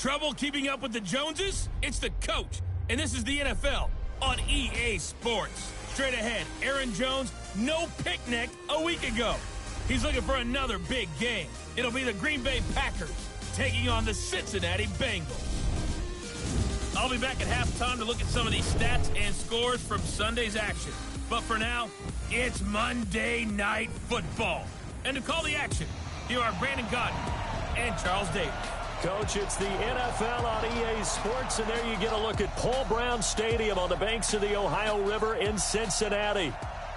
Trouble keeping up with the Joneses? It's the coach, and this is the NFL on EA Sports. Straight ahead, Aaron Jones, no picnic a week ago. He's looking for another big game. It'll be the Green Bay Packers taking on the Cincinnati Bengals. I'll be back at halftime to look at some of these stats and scores from Sunday's action. But for now, it's Monday Night Football. And to call the action, here are Brandon Godden and Charles Davis. Coach, it's the NFL on EA Sports, and there you get a look at Paul Brown Stadium on the banks of the Ohio River in Cincinnati.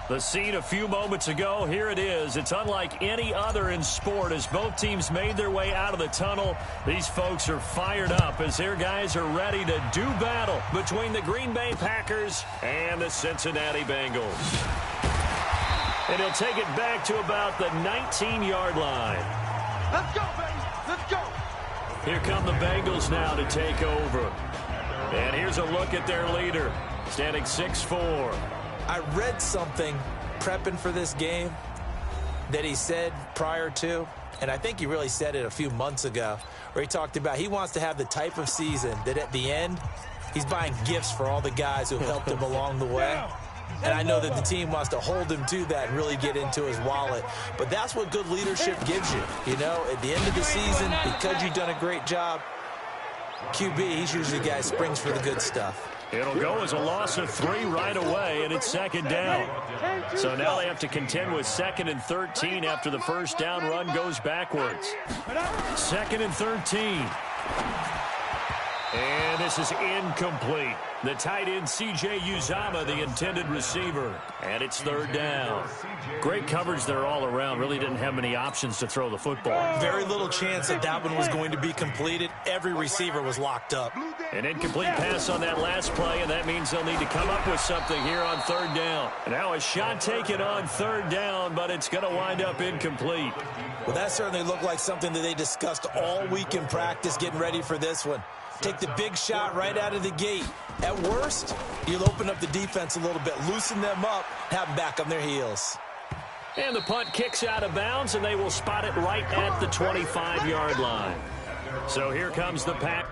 The scene a few moments ago, here it is. It's unlike any other in sport as both teams made their way out of the tunnel. These folks are fired up as their guys are ready to do battle between the Green Bay Packers and the Cincinnati Bengals. And he'll take it back to about the 19-yard line. Let's go, baby. Let's go. Here come the Bengals now to take over. And here's a look at their leader, standing 6'4". I read something prepping for this game that he said prior to, and I think he really said it a few months ago, where he talked about he wants to have the type of season that at the end, he's buying gifts for all the guys who helped him along the way. And I know that the team wants to hold him to that and really get into his wallet. But that's what good leadership gives you. You know, at the end of the season, because you've done a great job, QB, he's usually the guy who springs for the good stuff. It'll go as a loss of 3 right away, and it's second down. So now they have to contend with 2nd and 13 after the first down run goes backwards. 2nd and 13. And this is incomplete. The tight end, C.J. Uzama, the intended receiver. And it's 3rd down. Great coverage there all around. Really didn't have many options to throw the football. Very little chance that that one was going to be completed. Every receiver was locked up. An incomplete pass on that last play, and that means they'll need to come up with something here on 3rd down. Now a shot taken on 3rd down, but it's going to wind up incomplete. Well, that certainly looked like something that they discussed all week in practice getting ready for this one. Take the big shot right out of the gate. At worst, you'll open up the defense a little bit, loosen them up, have them back on their heels. And the punt kicks out of bounds, and they will spot it right at the 25-yard line. So here comes the Pack.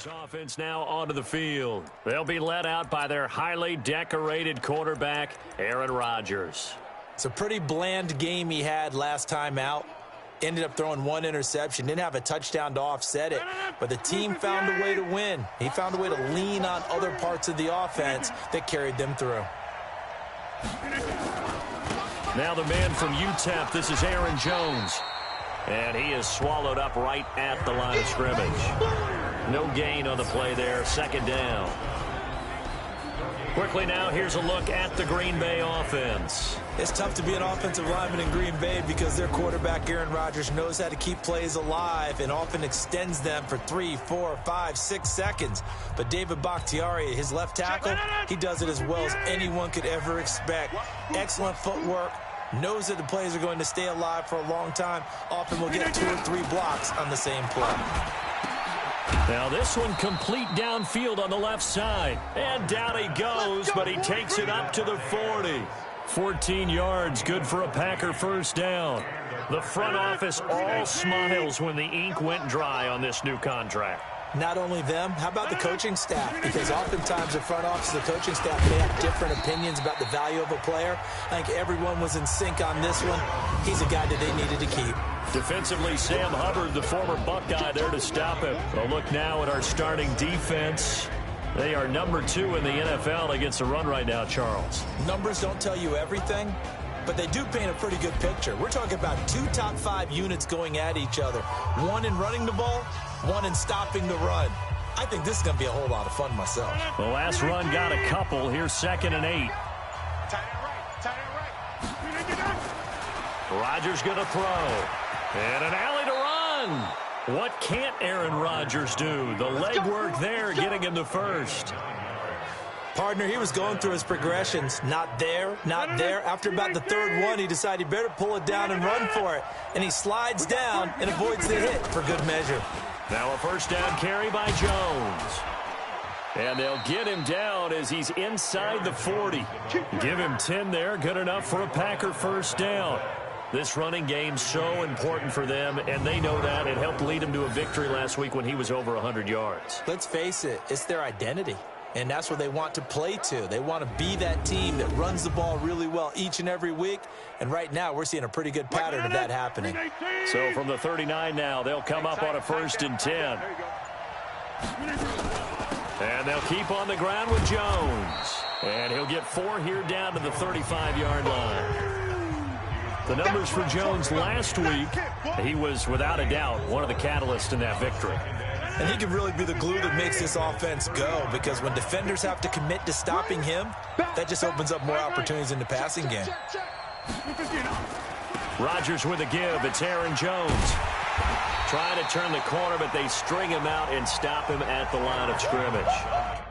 Offense now onto the field. They'll be led out by their highly decorated quarterback, Aaron Rodgers. It's a pretty bland game he had last time out. Ended up throwing one interception. Didn't have a touchdown to offset it. But the team found a way to win. He found a way to lean on other parts of the offense that carried them through. Now the man from UTEP, this is Aaron Jones. And he is swallowed up right at the line of scrimmage. No gain on the play there, second down. Quickly now, here's a look at the Green Bay offense. It's tough to be an offensive lineman in Green Bay because their quarterback, Aaron Rodgers, knows how to keep plays alive and often extends them for 3, 4, 5, 6 seconds. But David Bakhtiari, his left tackle, he does it as well as anyone could ever expect. Excellent footwork. Knows that the plays are going to stay alive for a long time. Often will get 2 or 3 blocks on the same play. Now this one complete downfield on the left side. And down he goes, but he takes it up to the 40. 14 yards, good for a Packer first down. The front office all smiles when the ink went dry on this new contract. Not only them, how about the coaching staff? Because oftentimes the front office, the coaching staff may have different opinions about the value of a player. I think everyone was in sync on this one. He's a guy that they needed to keep. Defensively, Sam Hubbard, the former Buckeye, there to stop him. A look now at our starting defense. They are number 2 in the NFL against the run right now, Charles. Numbers don't tell you everything, but they do paint a pretty good picture. We're talking about 2 top 5 units going at each other. One in running the ball, one in stopping the run. I think this is going to be a whole lot of fun myself. The last run got a couple. Here's 2nd and 8. Rodgers going to throw. And an alley to run. What can't Aaron Rodgers do? The legwork there getting him the first. Partner, he was going through his progressions. Not there, not there. After about the 3rd one, he decided he better pull it down and run for it. And he slides down and avoids the hit for good measure. Now a first down carry by Jones. And they'll get him down as he's inside the 40. Give him 10 there, good enough for a Packer first down. This running game's so important for them, and they know that. It helped lead him to a victory last week when he was over 100 yards. Let's face it, it's their identity. And that's what they want to play to. They want to be that team that runs the ball really well each and every week. And right now, we're seeing a pretty good pattern of that happening. So from the 39 now, they'll come up on a 1st and 10. And they'll keep on the ground with Jones. And he'll get 4 here down to the 35-yard line. The numbers for Jones last week, he was without a doubt one of the catalysts in that victory. And he can really be the glue that makes this offense go, because when defenders have to commit to stopping him, that just opens up more opportunities in the passing game. Rodgers with a give. It's Aaron Jones. Trying to turn the corner, but they string him out and stop him at the line of scrimmage.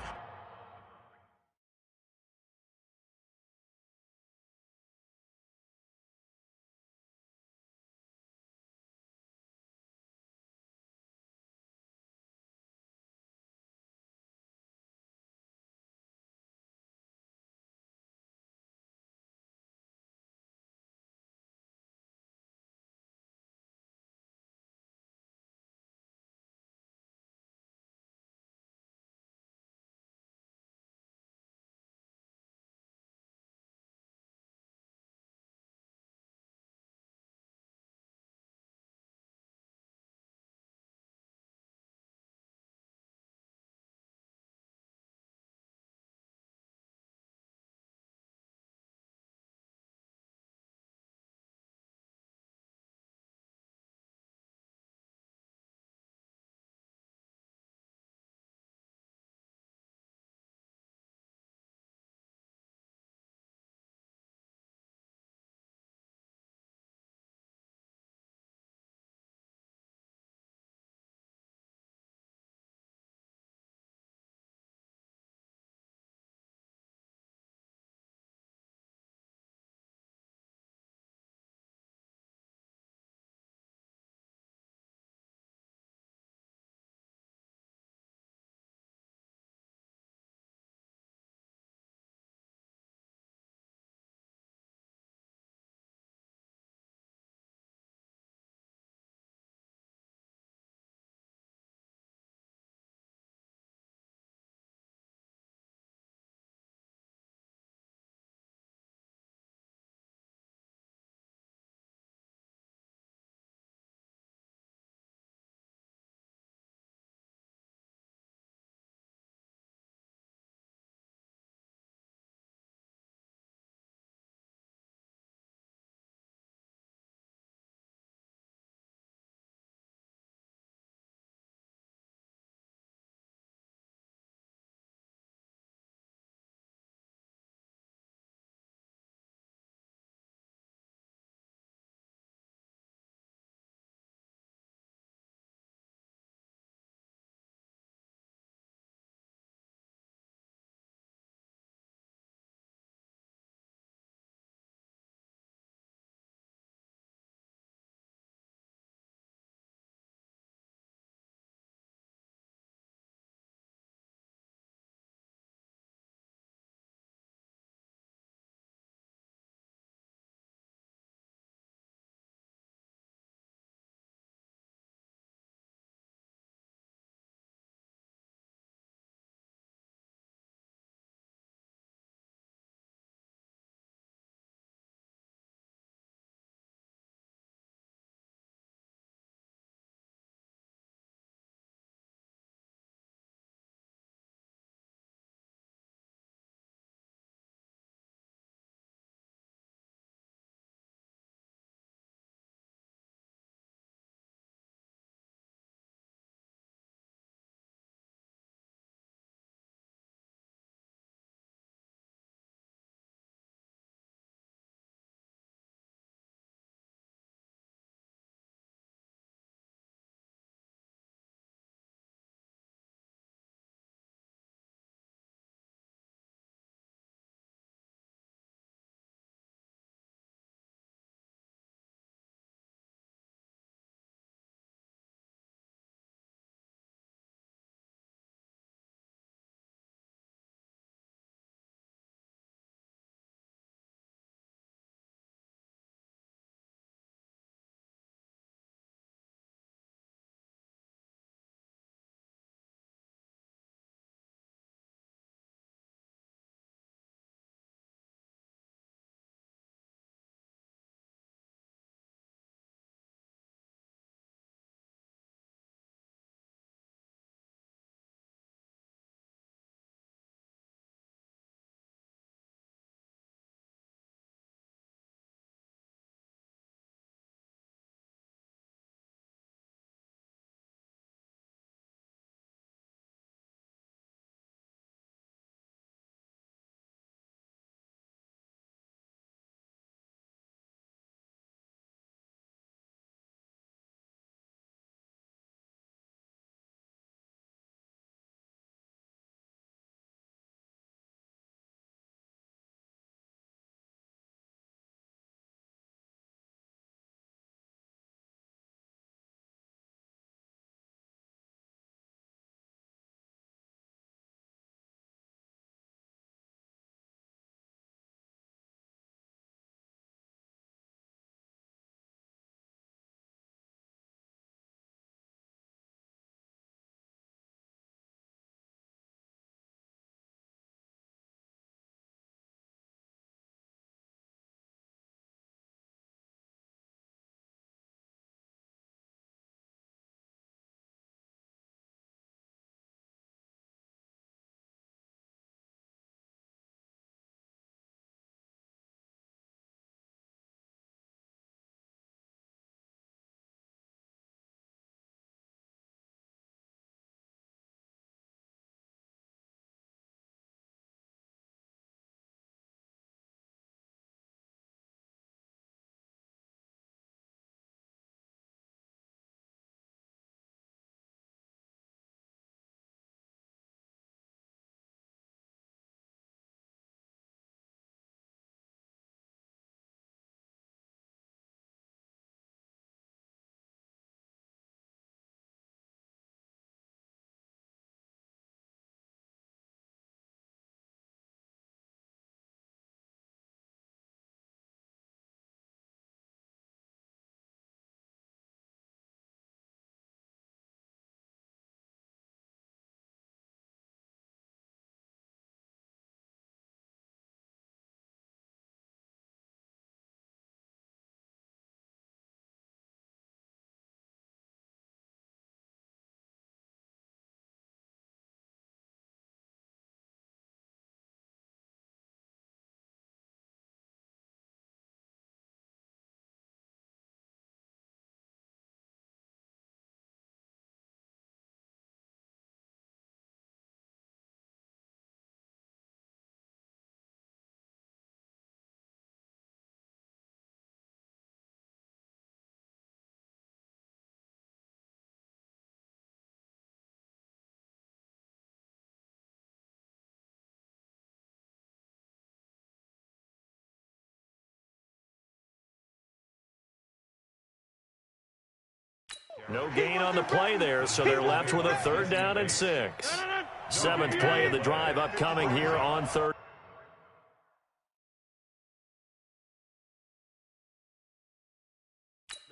No gain on the play there, so they're left with a 3rd down and 6. 7th play of the drive upcoming here on 3rd.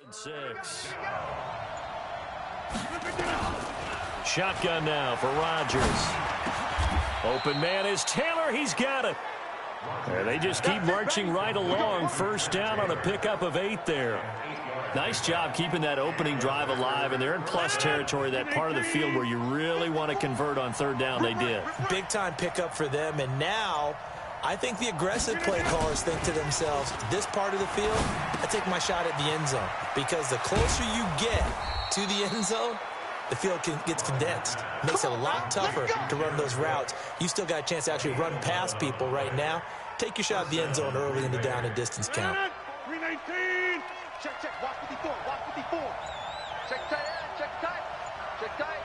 And 6. Shotgun now for Rodgers. Open man is Taylor. He's got it. And they just keep marching right along. 1st down on a pickup of 8 there. Nice job keeping that opening drive alive, and they're in plus territory, that part of the field where you really want to convert on 3rd down. They did. Big-time pickup for them, and now I think the aggressive play callers think to themselves, this part of the field, I take my shot at the end zone, because the closer you get to the end zone, the field gets condensed. Makes it a lot tougher to run those routes. You still got a chance to actually run past people right now. Take your shot at the end zone early in the down and distance count. 319. Check, watch 54, watch 54. Check tight end, check tight. Check tight.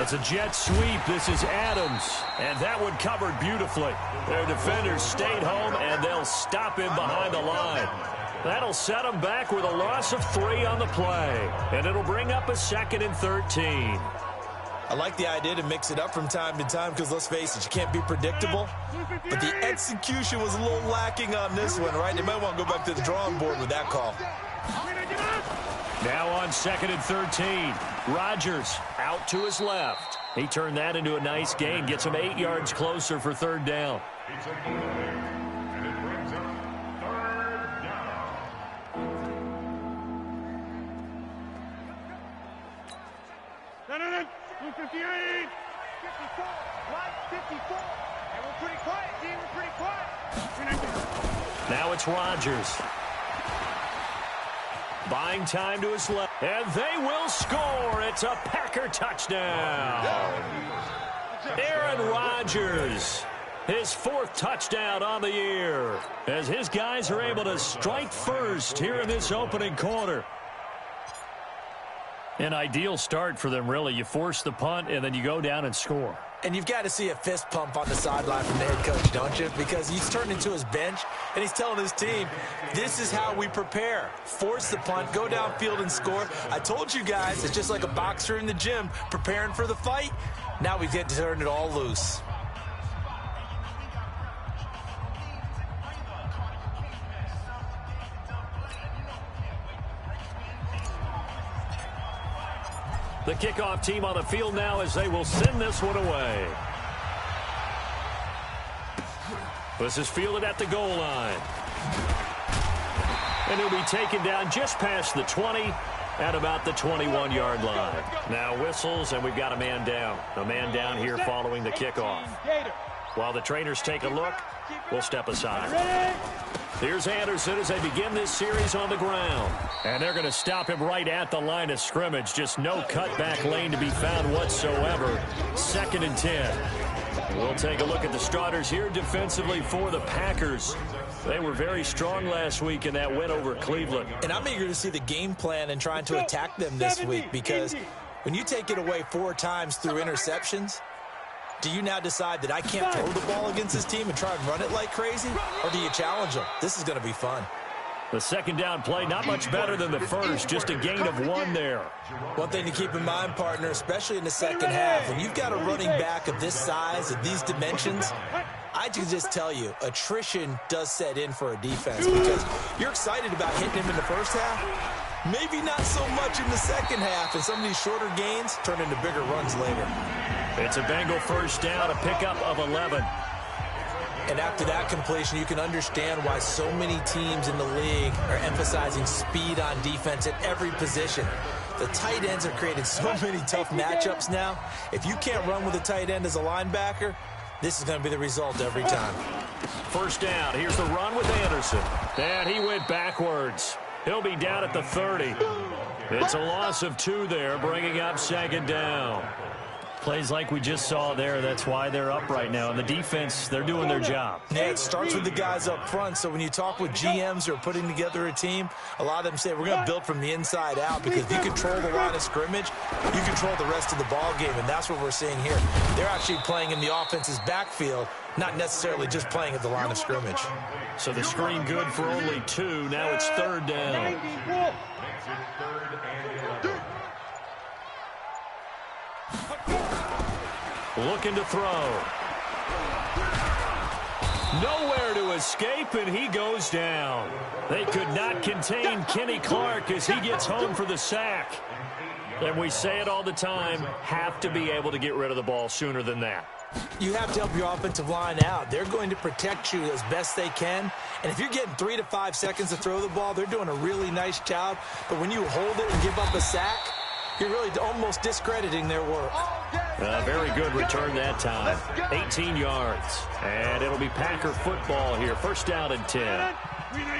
It's a jet sweep. This is Adams. And that one covered beautifully. Their defenders stayed home, and they'll stop him behind the line. That'll set them back with a loss of 3 on the play. And it'll bring up a 2nd and 13. I like the idea to mix it up from time to time because, let's face it, you can't be predictable. But the execution was a little lacking on this one, right? They might want to go back to the drawing board with that call. Now on 2nd and 13. Rodgers out to his left. He turned that into a nice gain. Gets him 8 yards closer for 3rd down. No. 58. 54. Right, 54. And we're pretty quiet, D. We're pretty quiet. Now it's Rodgers. Buying time to his left. And they will score. It's a Packer touchdown. Aaron Rodgers. His 4th touchdown on the year. As his guys are able to strike first here in this opening quarter. An ideal start for them, really. You force the punt, and then you go down and score. And you've got to see a fist pump on the sideline from the head coach, don't you? Because he's turned into his bench, and he's telling his team, this is how we prepare. Force the punt, go downfield and score. I told you guys, it's just like a boxer in the gym preparing for the fight. Now we get to turn it all loose. The kickoff team on the field now as they will send this one away. This is fielded at the goal line. And he'll be taken down just past the 20 at about the 21-yard line. Now whistles, and we've got a man down. A man down here following the kickoff. While the trainers take a look, we'll step aside. Here's Anderson as they begin this series on the ground. And they're going to stop him right at the line of scrimmage. Just no cutback lane to be found whatsoever. 2nd and 10. We'll take a look at the starters here defensively for the Packers. They were very strong last week in that win over Cleveland. And I'm eager to see the game plan and trying to attack them this week, because when you take it away 4 times through interceptions, do you now decide that I can't throw the ball against this team and try and run it like crazy? Or do you challenge them? This is going to be fun. The 2nd down play, not much better than the first, just a gain of 1 there. One thing to keep in mind, partner, especially in the second half, when you've got a running back of this size, of these dimensions, I can just tell you, attrition does set in for a defense, because you're excited about hitting him in the first half, maybe not so much in the second half, and some of these shorter gains turn into bigger runs later. It's a Bengal 1st down, a pickup of 11. And after that completion, you can understand why so many teams in the league are emphasizing speed on defense at every position. The tight ends have created so many tough matchups now. If you can't run with a tight end as a linebacker, this is going to be the result every time. 1st down. Here's the run with Anderson. And he went backwards. He'll be down at the 30. It's a loss of 2 there, bringing up 2nd down. Plays like we just saw there, that's why they're up right now. And the defense, they're doing their job. Yeah, it starts with the guys up front. So when you talk with GMs who are putting together a team, a lot of them say we're going to build from the inside out, because if you control the line of scrimmage, you control the rest of the ball game, and that's what we're seeing here. They're actually playing in the offense's backfield, not necessarily just playing at the line of scrimmage. So the screen good for only 2. Now it's 3rd down. Looking to throw. Nowhere to escape, and he goes down. They could not contain Kenny Clark as he gets home for the sack. And we say it all the time, have to be able to get rid of the ball sooner than that. You have to help your offensive line out. They're going to protect you as best they can. And if you're getting 3 to 5 seconds to throw the ball, they're doing a really nice job. But when you hold it and give up a sack, you're really almost discrediting their work. Very good return that time. 18 yards. And it'll be Packer football here. 1st down and 10.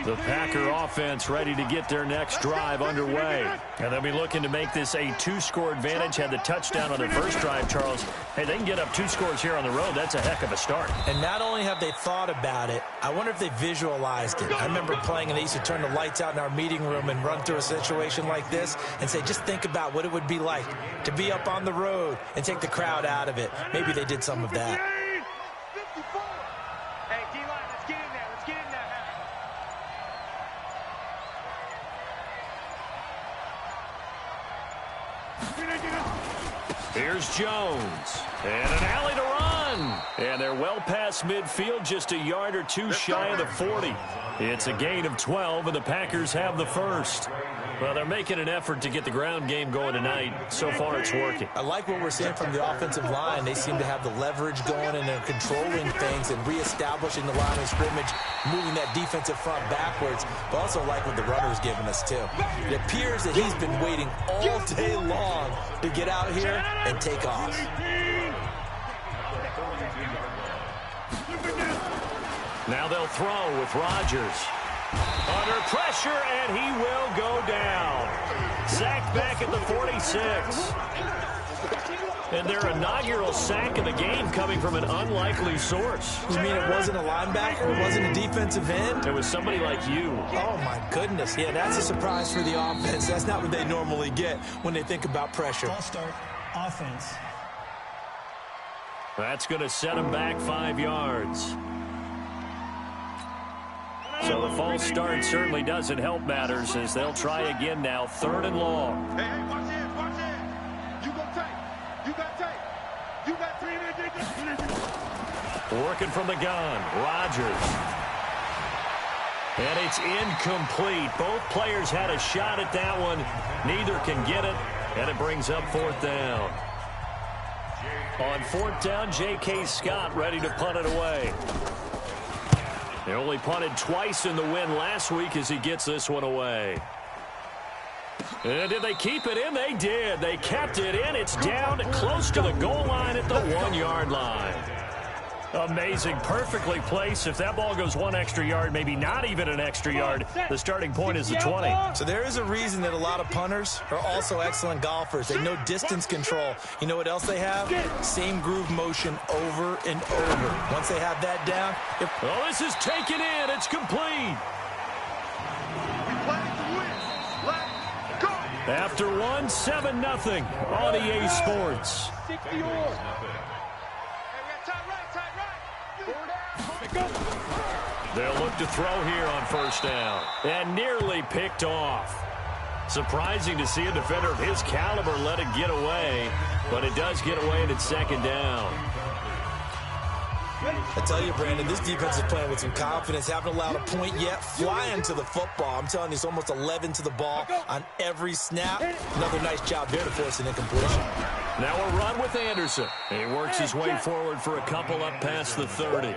The Packer offense ready to get their next drive underway. And they'll be looking to make this a 2-score advantage. Had the touchdown on their first drive, Charles. Hey, they can get up 2 scores here on the road. That's a heck of a start. And not only have they thought about it, I wonder if they visualized it. I remember playing, and they used to turn the lights out in our meeting room and run through a situation like this and say, just think about what it would be like to be up on the road and take the crowd out of it. Maybe they did some of that. Hey, D-line, let's get in there. Let's get in there. Here's Jones. And an alley to run. And they're well past midfield, just a yard or 2 shy of the 40. It's a gain of 12, and the Packers have the first. Well, they're making an effort to get the ground game going tonight. So far, it's working. I like what we're seeing from the offensive line. They seem to have the leverage going, and they're controlling things and reestablishing the line of scrimmage, moving that defensive front backwards, but also like what the runner's giving us, too. It appears that he's been waiting all day long to get out here and take off. Now they'll throw with Rodgers. Under pressure, and he will go down. Sacked back at the 46. And their inaugural sack of the game coming from an unlikely source. You mean it wasn't a linebacker? It wasn't a defensive end? It was somebody like you. Oh, my goodness. Yeah, that's a surprise for the offense. That's not what they normally get when they think about pressure. False start, offense. That's going to set them back 5 yards. So the false start certainly doesn't help matters as they'll try again now, 3rd and long. Hey, watch in, watch in. You got tape. You got tape. You got 3 minutes. Working from the gun, Rodgers. And it's incomplete. Both players had a shot at that one. Neither can get it, and it brings up 4th down. On 4th down, J.K. Scott ready to punt it away. They only punted twice in the win last week as he gets this one away. And did they keep it in? They did. They kept it in. It's down close to the goal line at the 1-yard line. Amazing. Perfectly placed. If that ball goes 1 extra yard, maybe not even an extra yard, the starting point is the 20. So there is a reason that a lot of punters are also excellent golfers. They know distance control. You know what else they have? Same groove motion over and over. Once they have that down. Oh, this is taken in. It's complete. After one, 7-0 on EA Sports. They'll look to throw here on 1st down. And nearly picked off. Surprising to see a defender of his caliber let it get away. But it does get away and it's 2nd down. I tell you, Brandon, this defense is playing with some confidence. Haven't allowed a point yet. Flying to the football. I'm telling you, it's almost 11 to the ball on every snap. Another nice job there to force an incompletion. Now a run with Anderson. He works his way forward for a couple up past the 30.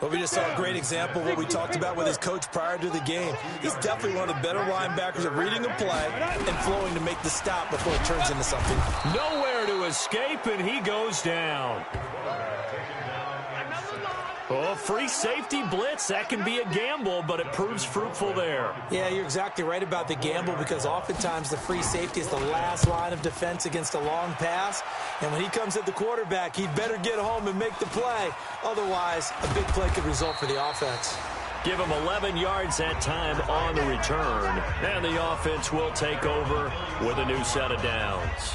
Well, we just saw a great example of what we talked about with his coach prior to the game. He's definitely one of the better linebackers at reading a play and flowing to make the stop before it turns into something. Nowhere to escape, and he goes down. Oh, free safety blitz, that can be a gamble, but it proves fruitful there. Yeah, you're exactly right about the gamble because oftentimes the free safety is the last line of defense against a long pass. And when he comes at the quarterback, he'd better get home and make the play. Otherwise, a big play could result for the offense. Give him 11 yards that time on the return. And the offense will take over with a new set of downs.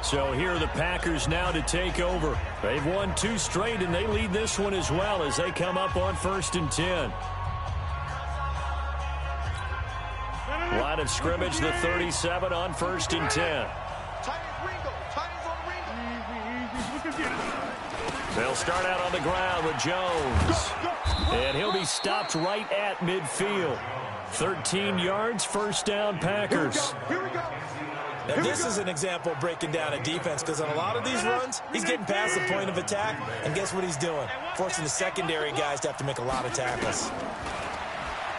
So here are the Packers now to take over. They've won 2 straight, and they lead this one as well as they come up on 1st and 10. Line of scrimmage, the 37 on 1st and 10. They'll start out on the ground with Jones. And he'll be stopped right at midfield. 13 yards, first down, Packers. Here we go. Now, this is an example of breaking down a defense because on a lot of these runs, he's getting past the point of attack, and guess what he's doing? Forcing the secondary guys to have to make a lot of tackles.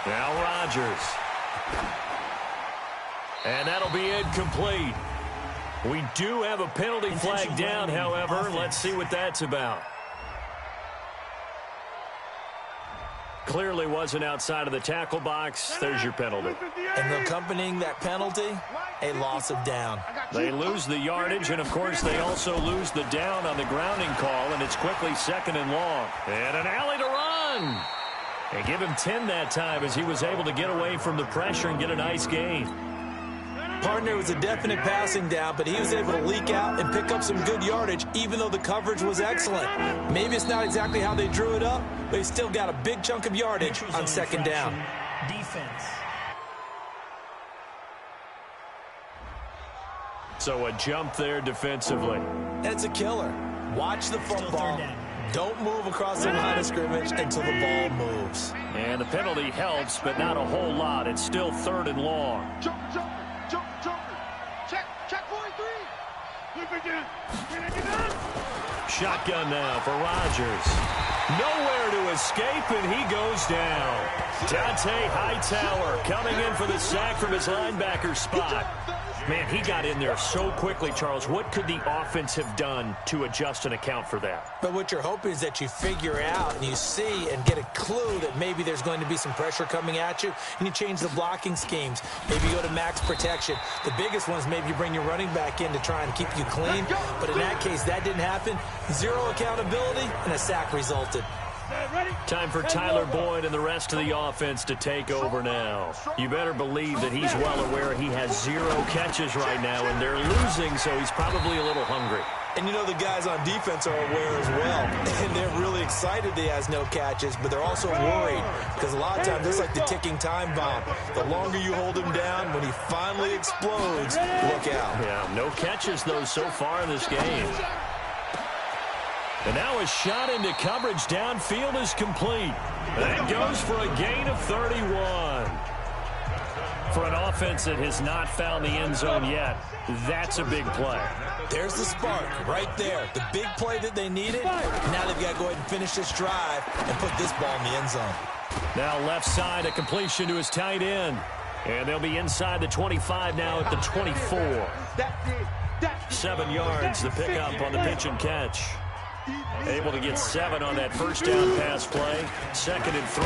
Now Rodgers. And that'll be incomplete. We do have a penalty flag down, however. Let's see what that's about. Clearly wasn't outside of the tackle box. There's your penalty. And accompanying that penalty, a loss of down. They lose the yardage, and, of course, they also lose the down on the grounding call, and it's quickly 2nd and long. And an alley to run. They give him 10 that time as he was able to get away from the pressure and get a nice gain. Partner was a definite passing down, but he was able to leak out and pick up some good yardage, even though the coverage was excellent. Maybe it's not exactly how they drew it up, but he still got a big chunk of yardage on 2nd down. Defense. So a jump there defensively. And it's a killer. Watch the football. Don't move across the line of scrimmage until the ball moves. And the penalty helps, but not a whole lot. It's still 3rd and long. Joker. Check 43. Shotgun now for Rodgers. Nowhere to escape, and he goes down. Dante Hightower coming in for the sack from his linebacker spot. Man, he got in there so quickly, Charles. What could the offense have done to adjust and account for that? But what you're hoping is that you figure out and you see and get a clue that maybe there's going to be some pressure coming at you, and you change the blocking schemes. Maybe you go to max protection. The biggest one is maybe you bring your running back in to try and keep you clean. But in that case, that didn't happen. 0 accountability, and a sack resulted. Time for Tyler Boyd and the rest of the offense to take over now. You better believe that he's well aware he has 0 catches right now, and they're losing, so he's probably a little hungry. And you know the guys on defense are aware as well. And they're really excited that he has no catches, but they're also worried because a lot of times it's like the ticking time bomb. The longer you hold him down, when he finally explodes, look out. Yeah, no catches, though, so far in this game. And now a shot into coverage downfield is complete. That goes for a gain of 31. For an offense that has not found the end zone yet, that's a big play. There's the spark right there. The big play that they needed. Now they've got to go ahead and finish this drive and put this ball in the end zone. Now left side, a completion to his tight end. And they'll be inside the 25 now at the 24. 7 yards, the pickup on the pitch and catch. Able to get 7 on that first down pass play. 2nd and 3.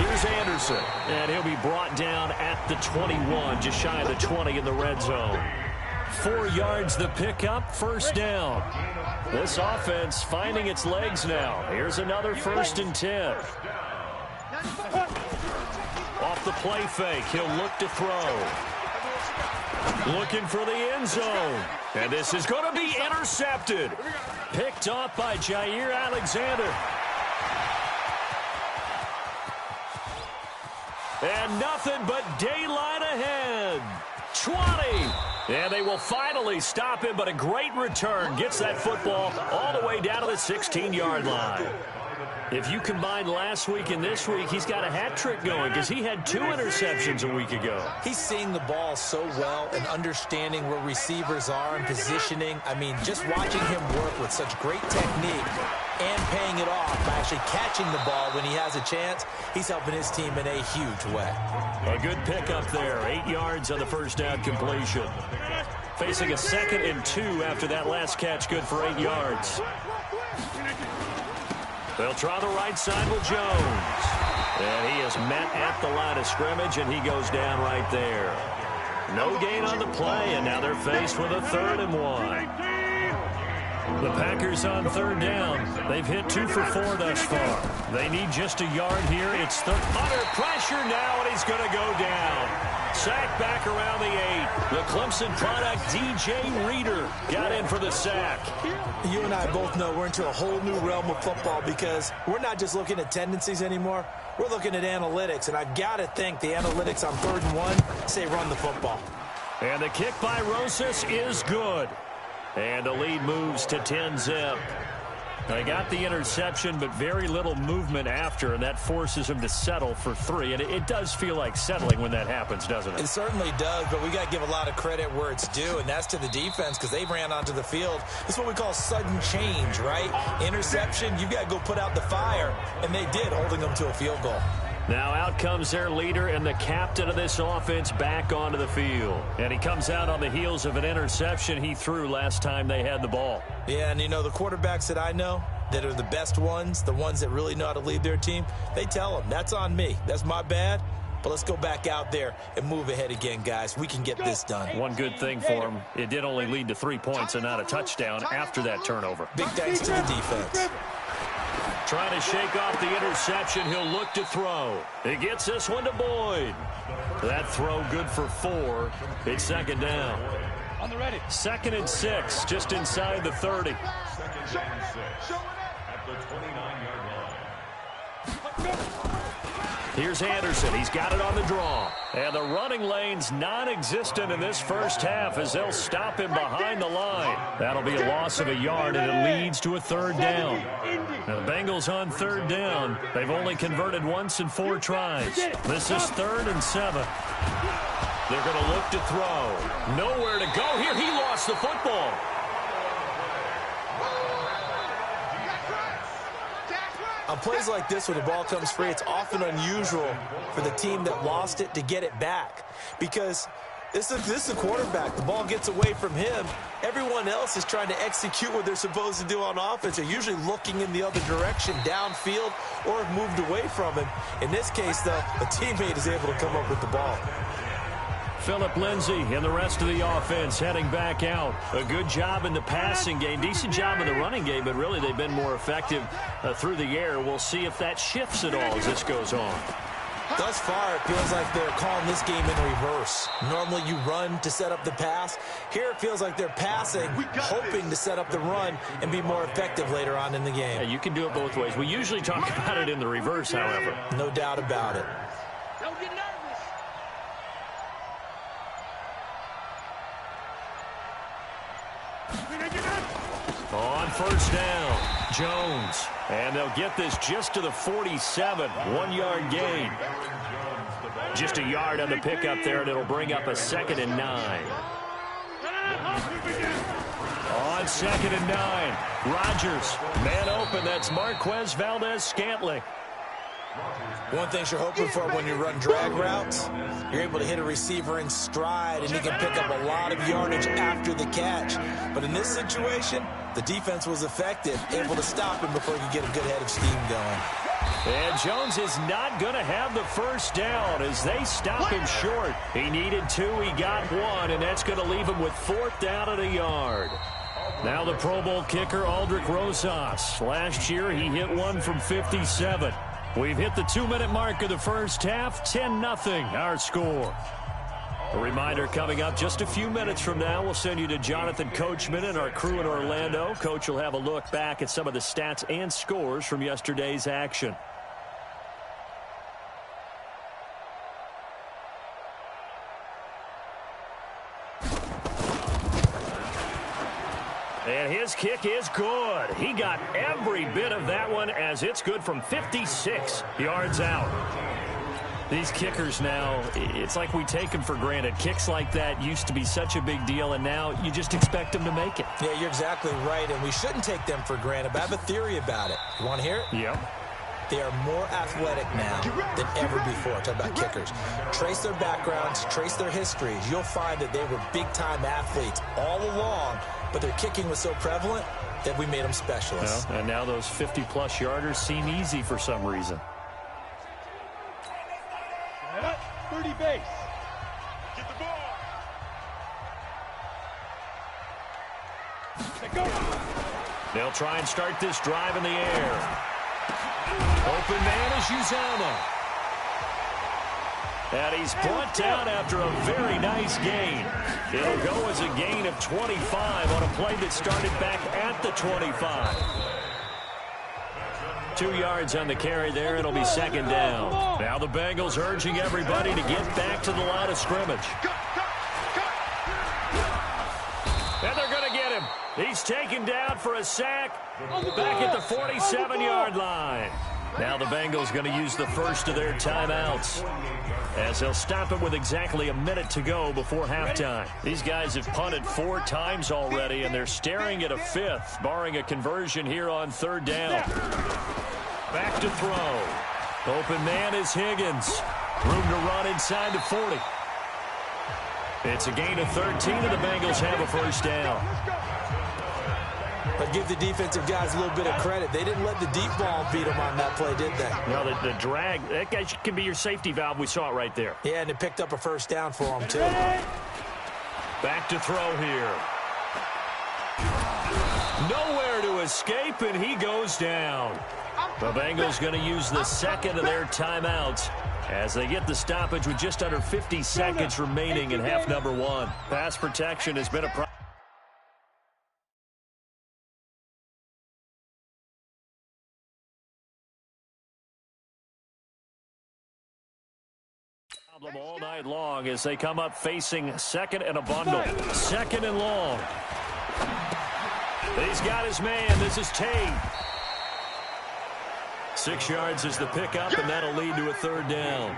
Here's Anderson. And he'll be brought down at the 21, just shy of the 20 in the red zone. 4 yards the pickup, first down. This offense finding its legs now. Here's another 1st and 10. Off the play fake, he'll look to throw. Looking for the end zone. And this is going to be intercepted. Picked off by Jair Alexander. And nothing but daylight ahead. 20. And they will finally stop him, but a great return. Gets that football all the way down to the 16-yard line. If you combine last week and this week, he's got a hat trick going because he had 2 interceptions a week ago. He's seeing the ball so well and understanding where receivers are and positioning. I mean, just watching him work with such great technique and paying it off by actually catching the ball when he has a chance, he's helping his team in a huge way. A good pickup there. 8 yards on the first down completion. Facing a 2nd and 2 after that last catch, good for 8 yards. They'll try the right side with Jones. And he is met at the line of scrimmage, and he goes down right there. No gain on the play, and now they're faced with a 3rd and 1. The Packers on 3rd down. They've hit 2 for 4 thus far. They need just a yard here. It's under pressure now, and he's going to go down. Sack back around the 8. The Clemson product, DJ Reader, got in for the sack. You and I both know we're into a whole new realm of football because we're not just looking at tendencies anymore. We're looking at analytics, and I've got to think the analytics on 3rd and 1 say run the football. And the kick by Rosas is good. And the lead moves to 10-zip. They got the interception, but very little movement after, and that forces them to settle for 3. And it does feel like settling when that happens, doesn't it? It certainly does, but we got to give a lot of credit where it's due, and that's to the defense because they ran onto the field. It's what we call sudden change, right? Interception, you've got to go put out the fire, and they did, holding them to a field goal. Now out comes their leader and the captain of this offense back onto the field. And he comes out on the heels of an interception he threw last time they had the ball. Yeah, and you know, the quarterbacks that I know that are the best ones, the ones that really know how to lead their team, they tell them, that's on me. That's my bad. But let's go back out there and move ahead again, guys. We can get this done. One good thing for him, it did only lead to 3 points and not a touchdown after that turnover. Big thanks to the defense. Trying to shake off the interception. He'll look to throw. He gets this one to Boyd. That throw good for 4. It's 2nd down. On the ready. 2nd and 6, just inside the 30. At the 29-yard line. Here's Anderson. He's got it on the draw. And the running lane's non-existent in this first half as they'll stop him behind the line. That'll be a loss of a yard, and it leads to a 3rd down. Now the Bengals on 3rd down. They've only converted once in 4 tries. This is 3rd and 7. They're going to look to throw. Nowhere to go here. He lost the football. On plays like this where the ball comes free, it's often unusual for the team that lost it to get it back because this is a quarterback. The ball gets away from him. Everyone else is trying to execute what they're supposed to do on offense. They're usually looking in the other direction, downfield, or have moved away from him. In this case, though, a teammate is able to come up with the ball. Phillip Lindsay and the rest of the offense heading back out. A good job in the passing game. Decent job in the running game, but really they've been more effective through the air. We'll see if that shifts at all as this goes on. Thus far, it feels like they're calling this game in reverse. Normally you run to set up the pass. Here it feels like they're passing, hoping to set up the run and be more effective later on in the game. Yeah, you can do it both ways. We usually talk about it in the reverse, however. No doubt about it. Don't get nervous. On 1st down, Jones. And they'll get this just to the 47, 1-yard gain. Just a yard on the pickup there, and it'll bring up a 2nd and 9. On 2nd and 9, Rodgers, man open, that's Marquez Valdez-Scantling. One thing you're hoping for when you run drag routes, you're able to hit a receiver in stride, and he can pick up a lot of yardage after the catch. But in this situation, the defense was effective, able to stop him before he could get a good head of steam going. And Jones is not going to have the 1st down as they stop him short. He needed 2, he got 1, and that's going to leave him with 4th down at a yard. Now the Pro Bowl kicker, Aldrich Rosas. Last year, he hit one from 57. We've hit the 2-minute mark of the first half, 10-0 our score. A reminder coming up just a few minutes from now, we'll send you to Jonathan Coachman and our crew in Orlando. Coach will have a look back at some of the stats and scores from yesterday's action. And his kick is good. He got every bit of that one as it's good from 56 yards out. These kickers now, it's like we take them for granted. Kicks like that used to be such a big deal, and now you just expect them to make it. Yeah, you're exactly right, and we shouldn't take them for granted, but I have a theory about it. You want to hear it? Yep. they are more athletic now than ever before. Talk about kickers. Trace their backgrounds, trace their histories. You'll find that they were big-time athletes all along, but their kicking was so prevalent that we made them specialists. And now those 50-plus yarders seem easy for some reason. 30 base. Get the ball. Go. They'll try and start this drive in the air. Open man is Uzama. And he's brought down after a very nice gain. It'll go as a gain of 25 on a play that started back at the 25. 2 yards on the carry there. It'll be second down. Now the Bengals urging everybody to get back to the line of scrimmage. And they're going to get him. He's taken down for a sack back at the 47-yard line. Now the Bengals going to use the first of their timeouts, as they'll stop it with exactly a minute to go before halftime. These guys have punted 4 times already, and they're staring at a 5th, barring a conversion here on 3rd down. Back to throw. Open man is Higgins. Room to run inside the 40. It's a gain of 13, and the Bengals have a first down. But give the defensive guys a little bit of credit. They didn't let the deep ball beat them on that play, did they? No, the drag, that guy can be your safety valve. We saw it right there. Yeah, and it picked up a first down for them, too. Back to throw here. Nowhere to escape, and he goes down. The Bengals going to use the second of their timeouts as they get the stoppage with just under 50 seconds remaining in half number 1. Pass protection has been a problem. All night long as they come up facing second and a bundle. Second and long. He's got his man. This is Tate. 6 yards is the pickup, and that'll lead to a 3rd down.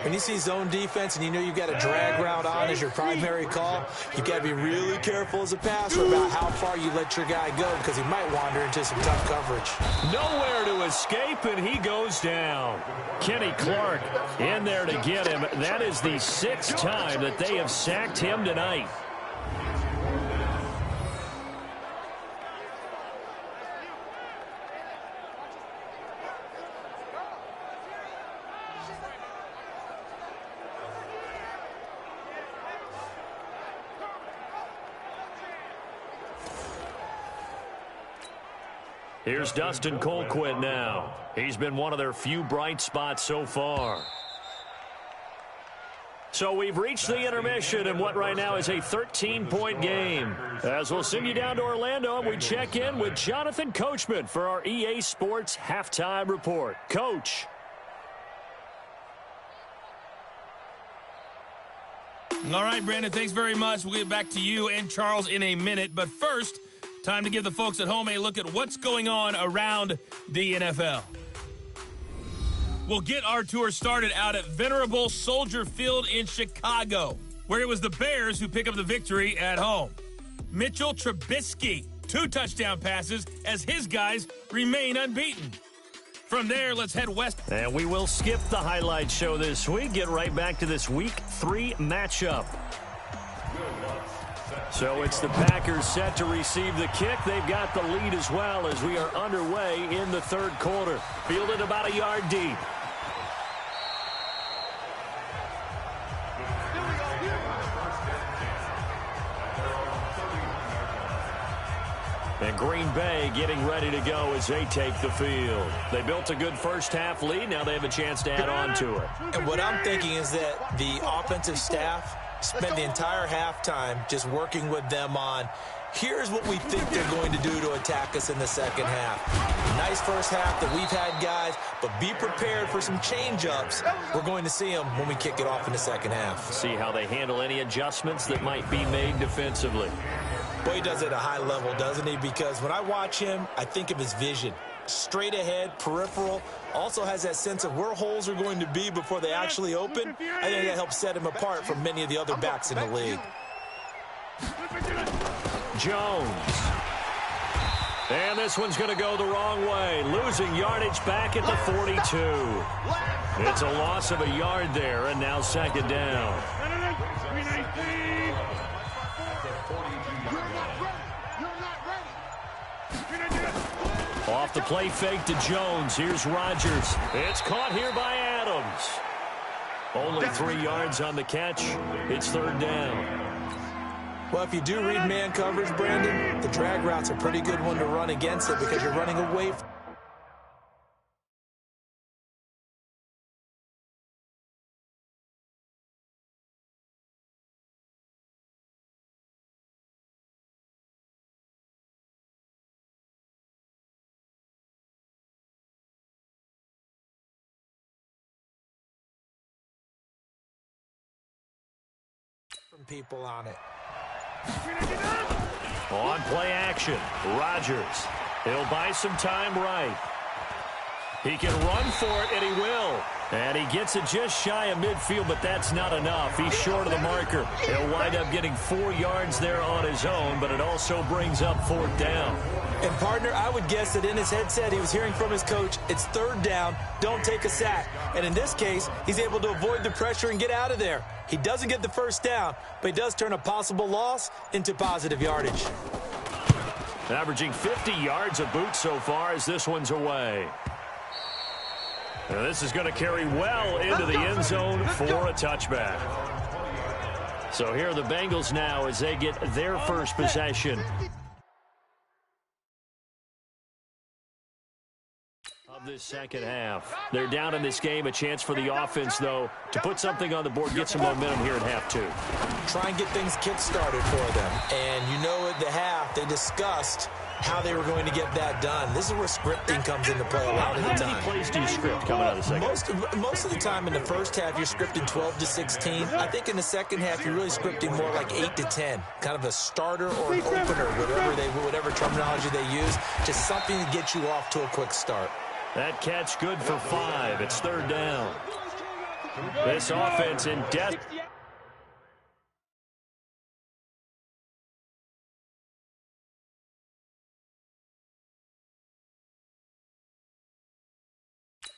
When you see zone defense and you know you've got a drag route on as your primary call, you've got to be really careful as a passer about how far you let your guy go, because he might wander into some tough coverage. Nowhere to escape, and he goes down. Kenny Clark in there to get him. That is the 6th time that they have sacked him tonight. Here's Dustin Colquitt now. He's been one of their few bright spots so far. So we've reached the intermission in what right now is a 13-point game. As we'll send you down to Orlando, and we check in with Jonathan Coachman for our EA Sports Halftime Report. Coach. All right, Brandon, thanks very much. We'll get back to you and Charles in a minute. But first, time to give the folks at home a look at what's going on around the NFL. We'll get our tour started out at venerable Soldier Field in Chicago, where it was the Bears who pick up the victory at home. Mitchell Trubisky, 2 touchdown passes as his guys remain unbeaten. From there, let's head west. And we will skip the highlight show this week. Get right back to this Week 3 matchup. So it's the Packers set to receive the kick. They've got the lead as well as we are underway in the 3rd quarter. Fielded about a yard deep. And Green Bay getting ready to go as they take the field. They built a good first-half lead. Now they have a chance to add on to it. And what I'm thinking is that the offensive staff spent the entire halftime just working with them on, here's what we think they're going to do to attack us in the second half. Nice first half that we've had, guys, but be prepared for some change-ups. We're going to see them when we kick it off in the second half. See how they handle any adjustments that might be made defensively. Boy, he does it at a high level, doesn't he? Because when I watch him, I think of his vision. Straight ahead, peripheral, also has that sense of where holes are going to be before they actually open. I think that helps set him apart from many of the other backs in the league. Jones. And this one's going to go the wrong way, losing yardage back at the 42. It's a loss of a yard there, and now second down. Off the play fake to Jones. Here's Rodgers. It's caught here by Adams. Only 3 yards on the catch. It's third down. Well, if you do read man coverage, Brandon, the drag route's a pretty good one to run against it because you're running away from people on it. On play action, Rodgers. He'll buy some time right. He can run for it, and he will. And he gets it just shy of midfield, but that's not enough. He's short of the marker. He'll wind up getting 4 yards there on his own, but it also brings up fourth down. And, partner, I would guess that in his headset he was hearing from his coach, it's third down, don't take a sack. And in this case, he's able to avoid the pressure and get out of there. He doesn't get the first down, but he does turn a possible loss into positive yardage. Averaging 50 yards a boot so far as this one's away. And this is going to carry well into the end zone for a touchback. So here are the Bengals now as they get their first possession of this second half. They're down in this game. A chance for the offense, though, to put something on the board, get some momentum here at half 2. Try and get things kick-started for them. And you know at the half, they discussed how they were going to get that done. This is where scripting comes into play a lot of the time. How many plays do you script coming out of the second? Most of the time in the first half, you're scripting 12 to 16. I think in the second half, you're really scripting more like 8 to 10. Kind of a starter or an opener, whatever terminology they use. Just something to get you off to a quick start. That catch good for 5. It's third down. This offense in depth.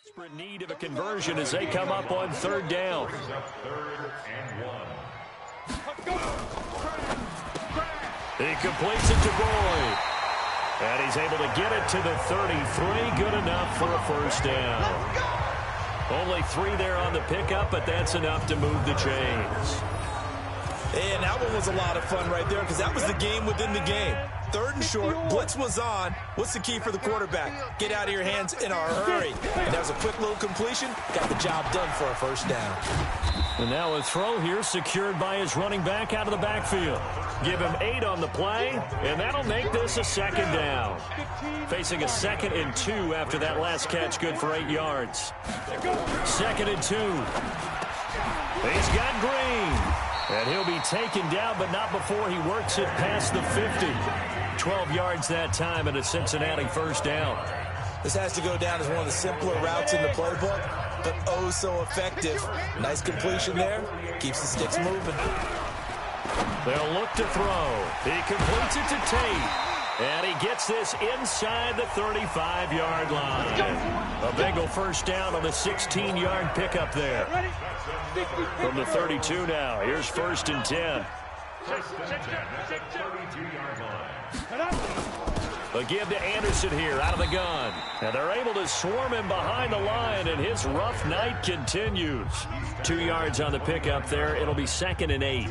Desperate need of a conversion as they come up on third down. He completes it to Boyd. And he's able to get it to the 33. Good enough for a first down. Only 3 there on the pickup, but that's enough to move the chains. And that one was a lot of fun right there because that was the game within the game. Third and short, blitz was on. What's the key for the quarterback? Get out of your hands in a hurry. And that was a quick little completion. Got the job done for a first down. And now a throw here secured by his running back out of the backfield. Give him 8 on the play, and that'll make this a second down. Facing a 2nd and 2 after that last catch, good for 8 yards. 2nd and 2. He's got Green. And he'll be taken down, but not before he works it past the 50. 12 yards that time and a Cincinnati first down. This has to go down as one of the simpler routes in the playbook, but oh so effective. Nice completion there. Keeps the sticks moving. They'll look to throw. He completes it to Tate. And he gets this inside the 35-yard line. A Bengal first down on the 16-yard pickup there. From the 32 now, here's 1st and 10. A give to Anderson here out of the gun. And they're able to swarm him behind the line, and his rough night continues. 2 yards on the pickup there. It'll be 2nd and 8.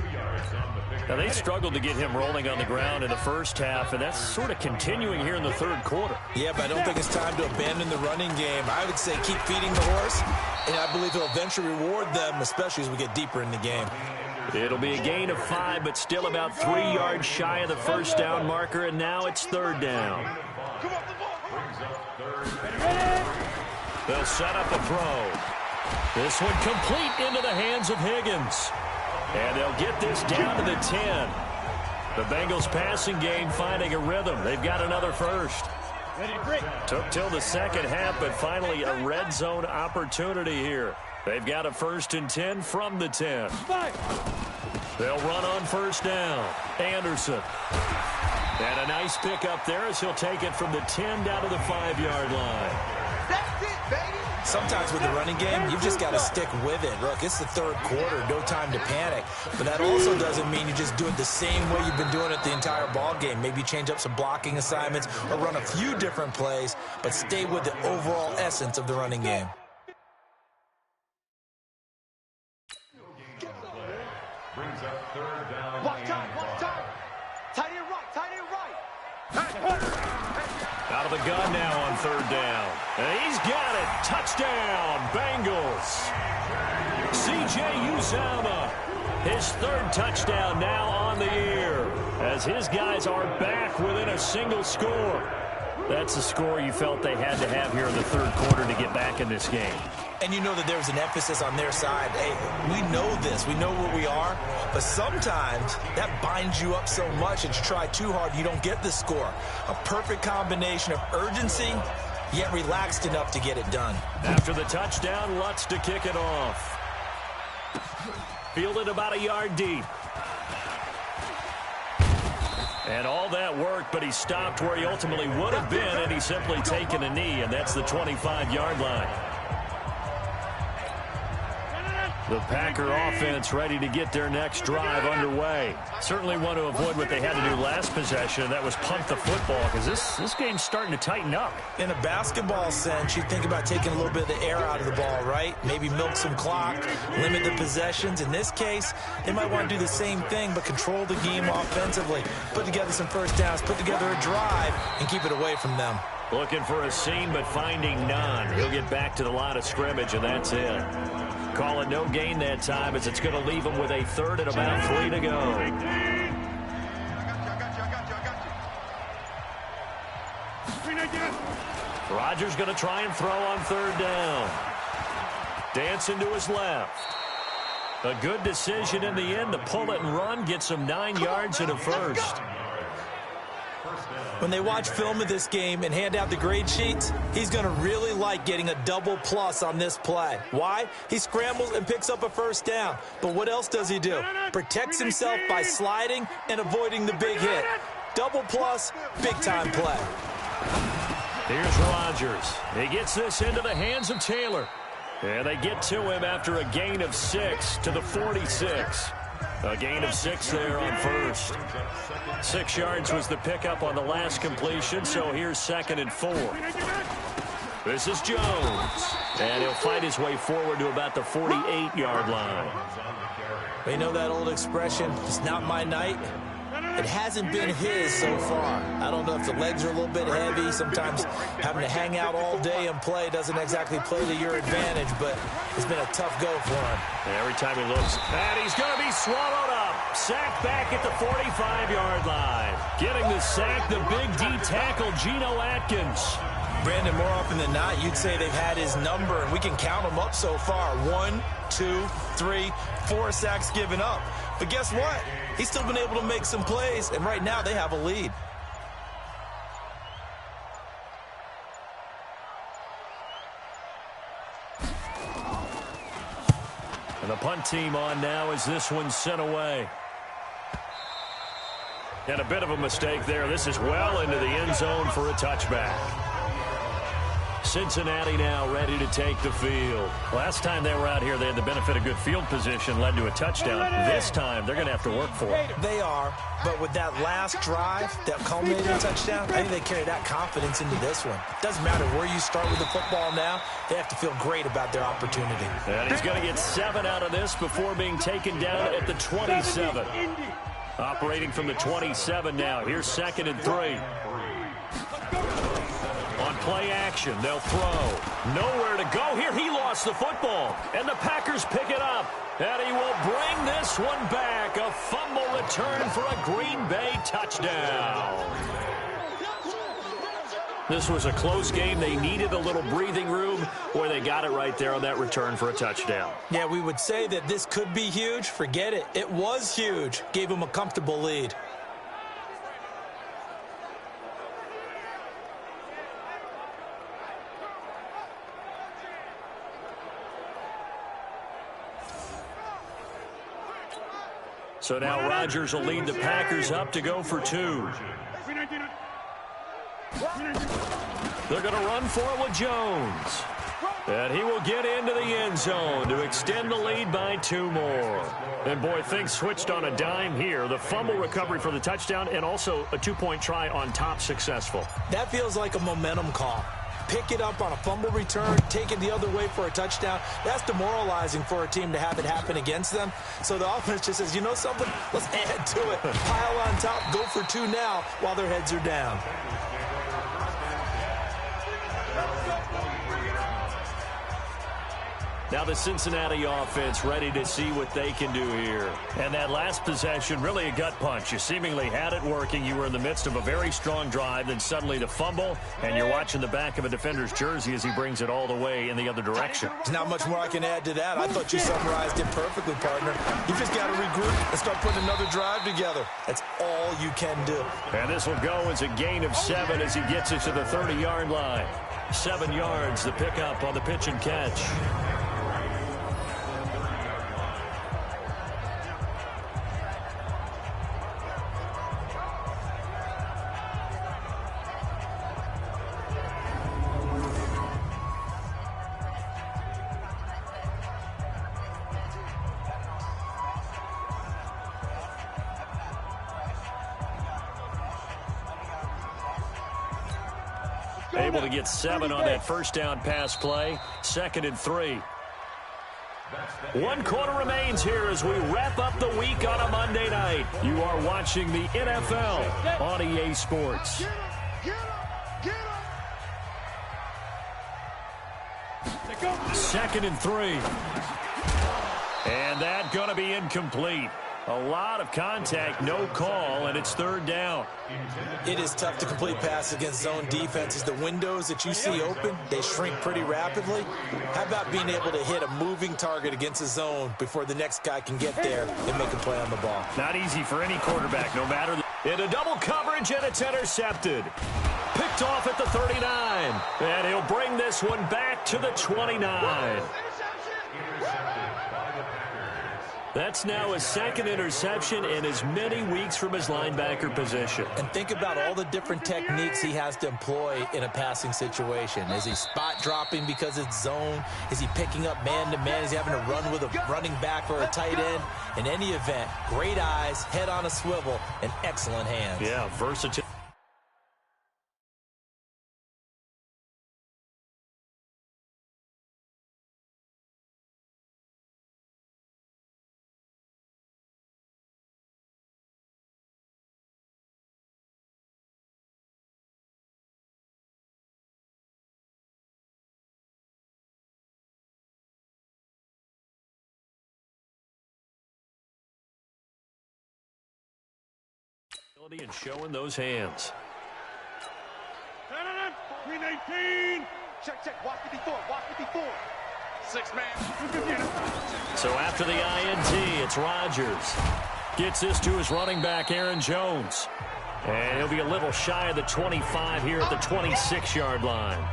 Now, they struggled to get him rolling on the ground in the first half, and that's sort of continuing here in the third quarter. Yeah, but I don't think it's time to abandon the running game. I would say keep feeding the horse, and I believe he'll eventually reward them, especially as we get deeper in the game. It'll be a gain of 5, but still about 3 yards shy of the first down marker, and now it's third down. They'll set up a throw. This one complete into the hands of Higgins. And they'll get this down to the 10. The Bengals passing game finding a rhythm. They've got another first. Took till the second half, but finally a red zone opportunity here. They've got a 1st and 10 from the 10. They'll run on first down. Anderson. And a nice pick up there as he'll take it from the 10 down to the 5-yard line. That's it, baby. Sometimes with the running game, you've just got to stick with it. Look, it's the third quarter, no time to panic. But that also doesn't mean you just do it the same way you've been doing it the entire ball game. Maybe change up some blocking assignments or run a few different plays, but stay with the overall essence of the running game. Brings up third down. Watch time. Tight end right. Out of the gun now on third down. And he's got it. Touchdown, Bengals. C.J. Uzomah, his third touchdown now on the year, as his guys are back within a single score. That's the score you felt they had to have here in the third quarter to get back in this game. And you know that there's an emphasis on their side. Hey, we know this. We know where we are. But sometimes that binds you up so much and you try too hard, you don't get the score. A perfect combination of urgency, yet relaxed enough to get it done. After the touchdown, Lutz to kick it off. Fielded about a yard deep. And all that work, but he stopped where he ultimately would have been, and he's simply taken a knee, and that's the 25-yard line. The Packer offense ready to get their next drive underway. Certainly want to avoid what they had to do last possession, and that was punt the football, because this game's starting to tighten up. In a basketball sense, you think about taking a little bit of the air out of the ball, right? Maybe milk some clock, limit the possessions. In this case, they might want to do the same thing, but control the game offensively. Put together some first downs, put together a drive, and keep it away from them. Looking for a seam, but finding none. He'll get back to the line of scrimmage, and that's it. Call it no gain that time, as it's going to leave him with a third and about 3 to go. Rodgers going to try and throw on third down. Dancing to his left. A good decision in the end to pull it and run, get some 9 yards and a first. When they watch film of this game and hand out the grade sheets, he's going to really like getting a double plus on this play. Why? He scrambles and picks up a first down. But what else does he do? Protects himself by sliding and avoiding the big hit. Double plus, big-time play. Here's Rodgers. He gets this into the hands of Taylor. And they get to him after a gain of 6 to the 46. A gain of 6 there on first. 6 yards was the pickup on the last completion, so here's 2nd and 4. This is Jones. And he'll fight his way forward to about the 48-yard line. You know that old expression, it's not my night? It hasn't been his so far. I don't know if the legs are a little bit heavy. Sometimes having to hang out all day and play doesn't exactly play to your advantage, but it's been a tough go for him. Every time he looks, and he's going to be swallowed up. Sacked back at the 45-yard line. Getting the sack, the big D tackle, Geno Atkins. Brandon, more often than not, you'd say they've had his number, and we can count them up so far. 1, 2, 3, 4 sacks given up. But guess what? He's still been able to make some plays, and right now they have a lead. And the punt team on now as this one's sent away. And a bit of a mistake there. This is well into the end zone for a touchback. Cincinnati now ready to take the field. Last time they were out here, they had the benefit of good field position, led to a touchdown. This time, they're going to have to work for it. They are, but with that last drive that culminated in a touchdown, I think they carry that confidence into this one. Doesn't matter where you start with the football now, they have to feel great about their opportunity. And he's going to get 7 out of this before being taken down at the 27. Operating from the 27 now. Here's 2nd and 3. On play action, they'll throw. Nowhere to go here. He lost the football. And the Packers pick it up. And he will bring this one back. A fumble return for a Green Bay touchdown. This was a close game. They needed a little breathing room. Boy, they got it right there on that return for a touchdown. Yeah, we would say that this could be huge. Forget it. It was huge. Gave them a comfortable lead. So now Rodgers will lead the Packers up to go for 2. They're going to run for it with Jones. And he will get into the end zone to extend the lead by 2 more. And, boy, things switched on a dime here. The fumble recovery for the touchdown and also a 2-point try on top successful. That feels like a momentum call. Pick it up on a fumble return, take it the other way for a touchdown. That's demoralizing for a team to have it happen against them. So the offense just says, you know something? Let's add to it. Pile on top, go for 2 now while their heads are down. Now the Cincinnati offense ready to see what they can do here. And that last possession, really a gut punch. You seemingly had it working. You were in the midst of a very strong drive, then suddenly the fumble, and you're watching the back of a defender's jersey as he brings it all the way in the other direction. There's not much more I can add to that. I thought you summarized it perfectly, partner. You just got to regroup and start putting another drive together. That's all you can do. And this will go as a gain of 7 as he gets it to the 30-yard line. 7 yards, the pickup on the pitch and catch. Able to get 7 on that first down pass play. 2nd and 3. 1 quarter remains here as we wrap up the week on a Monday night. You are watching the NFL on EA Sports. 2nd and 3. And that going to be incomplete. A lot of contact, no call, and it's 3rd down. It is tough to complete passes against zone defenses. The windows that you see open, they shrink pretty rapidly. How about being able to hit a moving target against a zone before the next guy can get there and make a play on the ball? Not easy for any quarterback, no matter. Into double coverage, and it's intercepted. Picked off at the 39. And he'll bring this one back to the 29. That's now his 2nd interception in as many weeks from his linebacker position. And think about all the different techniques he has to employ in a passing situation. Is he spot dropping because it's zone? Is he picking up man-to-man? Is he having to run with a running back or a tight end? In any event, great eyes, head on a swivel, and excellent hands. Yeah, versatile. And showing those hands. 319. Check. Walk 54. 6 man. So after the INT, it's Rodgers. Gets this to his running back, Aaron Jones. And he'll be a little shy of the 25 here at the 26-yard line.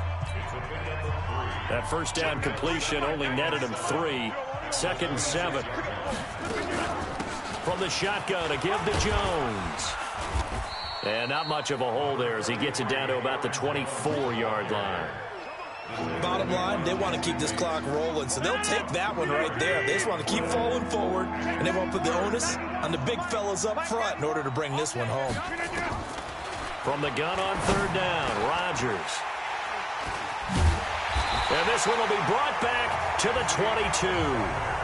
That first down completion only netted him 3. 2nd and 7. From the shotgun to give to Jones. And not much of a hole there as he gets it down to about the 24-yard line. Bottom line, they want to keep this clock rolling, so they'll take that one right there. They just want to keep falling forward, and they want to put the onus on the big fellas up front in order to bring this one home. From the gun on 3rd down, Rodgers. And this one will be brought back to the 22.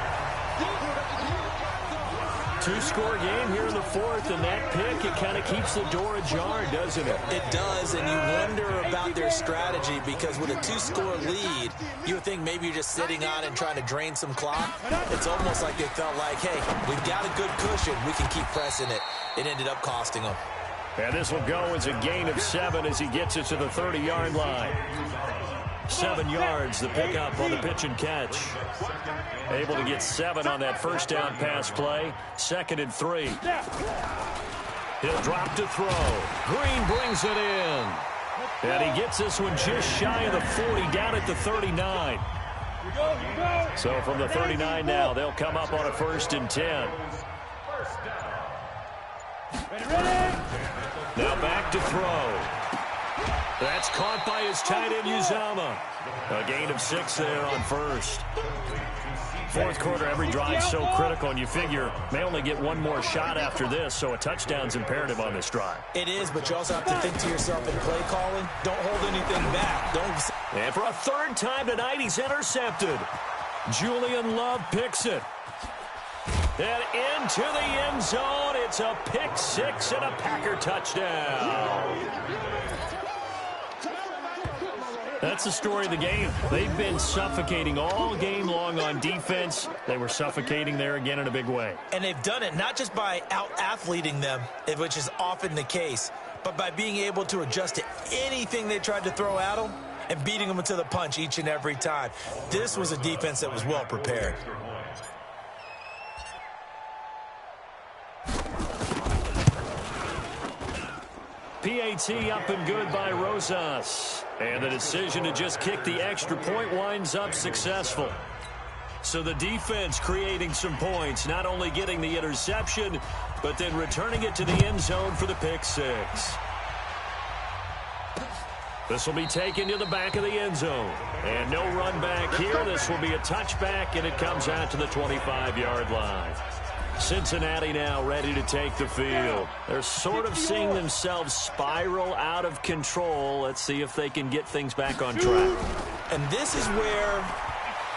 2-score game here in the 4th, and that pick, it kind of keeps the door ajar, doesn't it? It does, and you wonder about their strategy because with a 2-score lead, you would think maybe you're just sitting on it and trying to drain some clock. It's almost like they felt like, hey, we've got a good cushion. We can keep pressing it. It ended up costing them. And this will go as a gain of 7 as he gets it to the 30-yard line. 7 yards, the pickup on the pitch and catch. Able to get 7 on that first down pass play. 2nd and 3. He'll drop to throw. Green brings it in. And he gets this one just shy of the 40, down at the 39. So from the 39 now, they'll come up on a 1st and 10. Now back to throw. That's caught by his tight end, Uzama. A gain of 6 there on first. Fourth quarter, every drive so critical, and you figure may only get one more shot after this, so a touchdown's imperative on this drive. It is, but you also have to think to yourself in play calling, don't hold anything back. And for a third time tonight, he's intercepted. Julian Love picks it. And into the end zone, it's a pick 6 and a Packer touchdown. That's the story of the game. They've been suffocating all game long on defense. They were suffocating there again in a big way. And they've done it not just by out-athleting them, which is often the case, but by being able to adjust to anything they tried to throw at them and beating them to the punch each and every time. This was a defense that was well prepared. PAT up and good by Rosas. And the decision to just kick the extra point winds up successful. So the defense creating some points, not only getting the interception, but then returning it to the end zone for the pick 6. This will be taken to the back of the end zone. And no run back here. This will be a touchback, and it comes out to the 25-yard line. Cincinnati now ready to take the field. They're sort of seeing themselves spiral out of control. Let's see if they can get things back on track. And this is where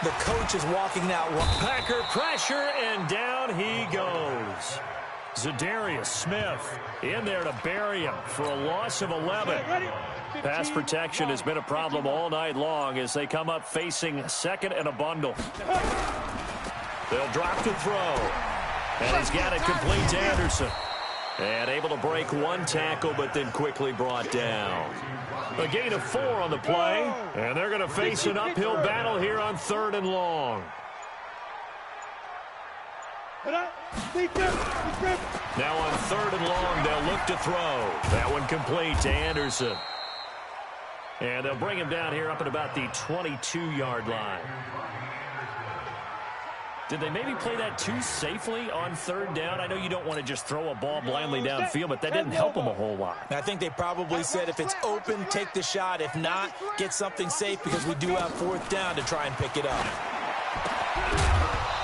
the coach is walking out. Packer pressure, and down he goes. Zadarius Smith in there to bury him for a loss of 11. Pass protection has been a problem all night long as they come up facing second and a bundle. They'll drop the throw. And he's got it complete to Anderson. And able to break one tackle, but then quickly brought down. A gain of 4 on the play. And they're going to face an uphill battle here on 3rd and long. Now on 3rd and long, they'll look to throw. That one complete to Anderson. And they'll bring him down here up at about the 22-yard line. Did they maybe play that too safely on 3rd down? I know you don't want to just throw a ball blindly downfield, but that didn't help them a whole lot. I think they probably said if it's open, take the shot. If not, get something safe because we do have 4th down to try and pick it up.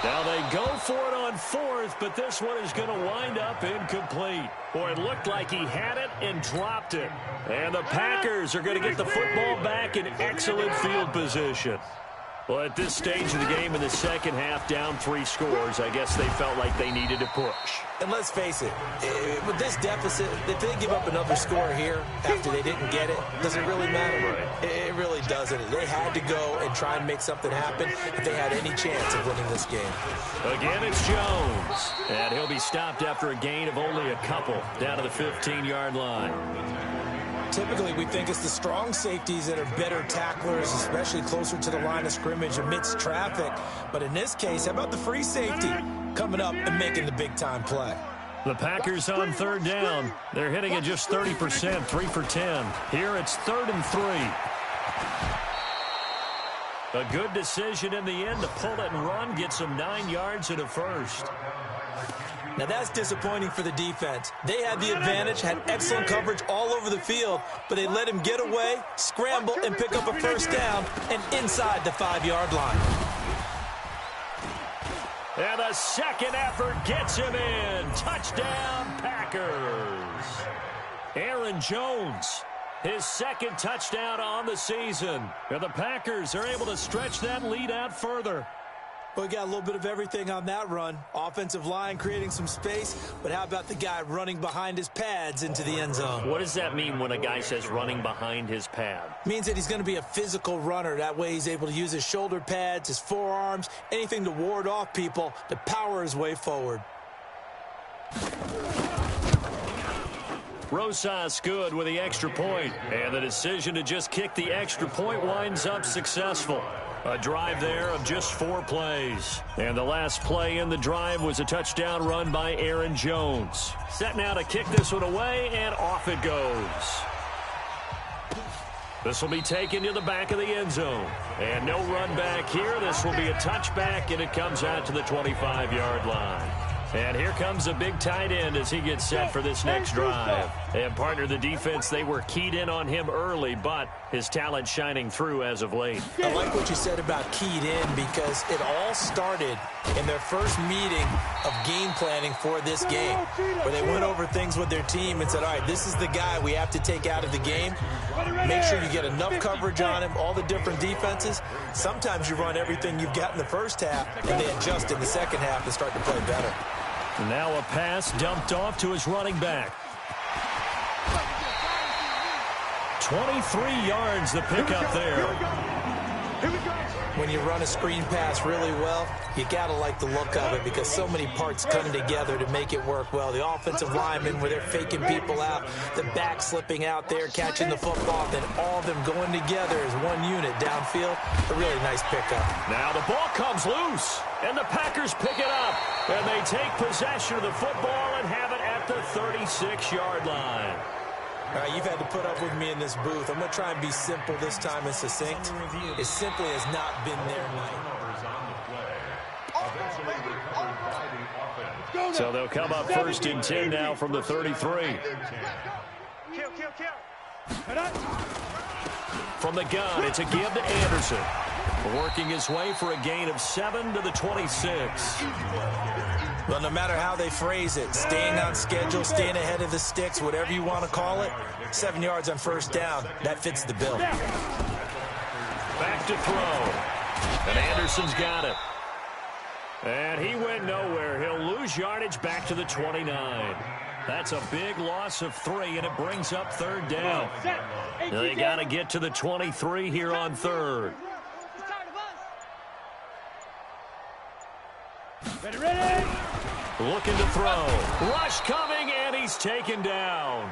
Now they go for it on 4th, but this one is going to wind up incomplete. Boy, it looked like he had it and dropped it. And the Packers are going to get the football back in excellent field position. Well, at this stage of the game in the second half, down 3 scores, I guess they felt like they needed to push. And let's face it, with this deficit, if they give up another score here after they didn't get it, does it really matter? Right. It really doesn't. They had to go and try and make something happen if they had any chance of winning this game. Again, it's Jones. And he'll be stopped after a gain of only a couple down to the 15-yard line. Typically, we think it's the strong safeties that are better tacklers, especially closer to the line of scrimmage amidst traffic. But in this case, how about the free safety coming up and making the big-time play? The Packers on 3rd down. They're hitting at just 30%, 3 for 10. Here it's 3rd and 3. A good decision in the end to pull it and run, get some 9 yards and a first. Now, that's disappointing for the defense. They had the advantage, had excellent coverage all over the field, but they let him get away, scramble, and pick up a first down, and inside the 5-yard line. And the second effort gets him in. Touchdown, Packers. Aaron Jones, his second touchdown on the season. And the Packers are able to stretch that lead out further. Well, we got a little bit of everything on that run. Offensive line creating some space, but how about the guy running behind his pads into the end zone? What does that mean when a guy says running behind his pad? Means that he's going to be a physical runner. That way he's able to use his shoulder pads, his forearms, anything to ward off people to power his way forward. Rosas good with the extra point, and the decision to just kick the extra point winds up successful. A drive there of just 4 plays. And the last play in the drive was a touchdown run by Aaron Jones. Set now to kick this one away, and off it goes. This will be taken to the back of the end zone. And no run back here. This will be a touchback, and it comes out to the 25-yard line. And here comes a big tight end as he gets set for this next drive. And partner, the defense, they were keyed in on him early, but his talent shining through as of late. I like what you said about keyed in because it all started in their first meeting of game planning for this game, where they went over things with their team and said, all right, this is the guy we have to take out of the game. Make sure you get enough coverage on him, all the different defenses. Sometimes you run everything you've got in the first half, and they adjust in the second half and start to play better. Now a pass dumped off to his running back. 23 yards the pickup there. When you run a screen pass really well, you got to like the look of it because so many parts come together to make it work well. The offensive linemen, where they're faking people out, the back slipping out there, catching the football, then all of them going together as one unit downfield. A really nice pickup. Now the ball comes loose, and the Packers pick it up. And they take possession of the football and have it at the 36-yard line. All right, you've had to put up with me in this booth. I'm going to try and be simple this time and succinct. It simply has not been their night. So they'll come up 1st and 10 now from the 33. From the gun, it's a give to Anderson. Working his way for a gain of 7 to the 26. Well, no matter how they phrase it, staying on schedule, staying ahead of the sticks, whatever you want to call it, 7 yards on 1st down, that fits the bill. Back to throw. And Anderson's got it. And he went nowhere. He'll lose yardage back to the 29. That's a big loss of 3, and it brings up 3rd down. They got to get to the 23 here on 3rd. Ready? Looking to throw. Rush coming, and he's taken down.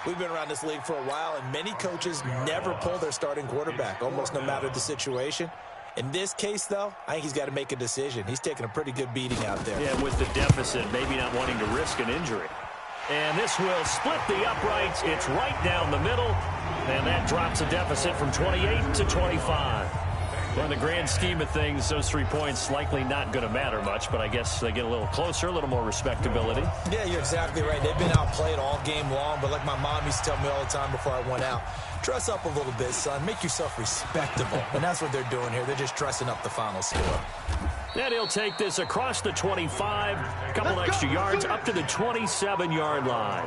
We've been around this league for a while, and many coaches never pull their starting quarterback, almost no matter the situation. In this case, though, I think he's got to make a decision. He's taking a pretty good beating out there. Yeah, with the deficit, maybe not wanting to risk an injury. And this will split the uprights. It's right down the middle, and that drops a deficit from 28 to 25. Well, in the grand scheme of things, those 3 points likely not going to matter much, but I guess they get a little closer, a little more respectability. Yeah, you're exactly right. They've been outplayed all game long, but like my mom used to tell me all the time before I went out, dress up a little bit, son. Make yourself respectable. And that's what they're doing here. They're just dressing up the final score. And he'll take this across the 25, a couple extra yards up to the 27-yard line.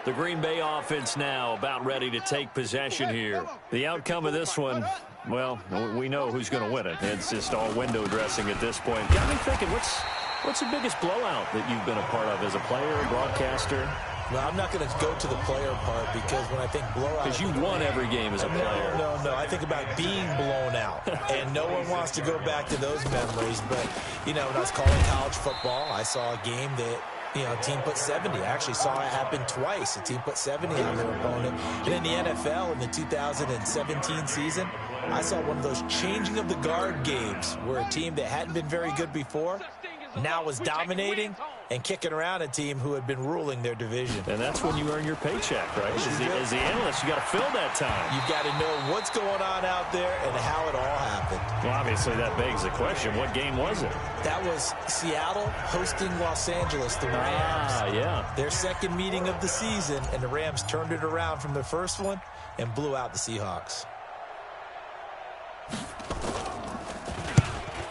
The Green Bay offense now about ready to take possession here. The outcome of this one, well, we know who's going to win it. It's just all window dressing at this point. Got me thinking, what's the biggest blowout that you've been a part of as a player, broadcaster? Well, I'm not going to go to the player part because when I think blowout... Because you won every game as a player. No. I think about being blown out. And no one wants to go back to those memories. But, you know, when I was calling college football, I saw a game that... a team put 70. I actually saw it happen twice. A team put 70 on their opponent. And in the NFL in the 2017 season, I saw one of those changing of the guard games where a team that hadn't been very good before now was dominating and kicking around a team who had been ruling their division. And that's when you earn your paycheck, right? As the analyst, you got to fill that time. You've got to know what's going on out there and how it all happened. Well, obviously, that begs the question, what game was it? That was Seattle hosting Los Angeles, the Rams. Yeah. Their second meeting of the season, and the Rams turned it around from their first one and blew out the Seahawks.